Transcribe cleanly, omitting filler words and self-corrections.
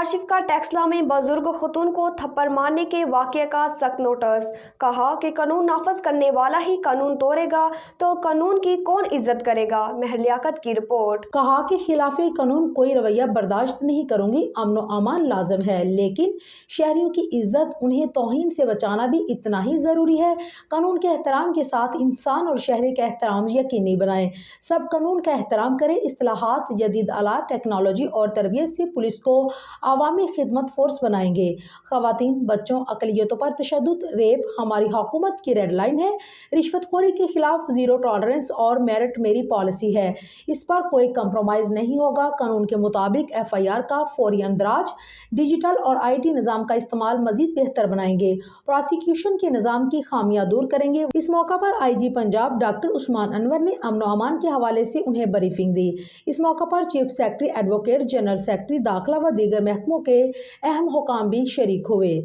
लाहौर शिफ्का टेक्सला में बुजुर्ग खतून को थप्पड़ मारने के वाक़ये का सख्त नोटिस। कहा कि कानून नाफज करने वाला ही कानून तोड़ेगा तो कानून की कौन इज्जत करेगा। महर लियाकत की रिपोर्ट। कहा कि खिलाफे कानून कोई रवैया बर्दाश्त नहीं करूंगी। अमन अमान लाजम है, लेकिन शहरियों की इज्जत, उन्हें तौहीन से बचाना भी इतना ही जरूरी है। कानून के एहतराम के साथ इंसान और शहरी का एहतराम यकीनी बनाएं। सब कानून का एहतराम करें। इस्लाहात, जदीद आलात, टेक्नोलॉजी और तरबियत से पुलिस को आवामी खिदमत फोर्स बनाएंगे। खवातीन, बच्चों, अकलियतों पर तशद्दुद, रेप हमारी हुकूमत की रेड लाइन है। रिश्वतखोरी के खिलाफ जीरो टॉलरेंस और मेरिट मेरी पॉलिसी है, इस पर कोई कंप्रोमाइज नहीं होगा। कानून के मुताबिक FIR का फौरी अंदराज, डिजिटल और IT निज़ाम का इस्तेमाल मजीद बेहतर बनाएंगे। प्रोसिक्यूशन के निज़ाम की खामियां दूर करेंगे। इस मौका पर IG पंजाब डॉक्टर उस्मान अनवर ने अमन अमान के हवाले से उन्हें ब्रीफिंग दी। इस मौका पर chief secretary, advocate general secretary दाखिला व दीगर महकमों के अहम हुकाम भी शरीक हुए।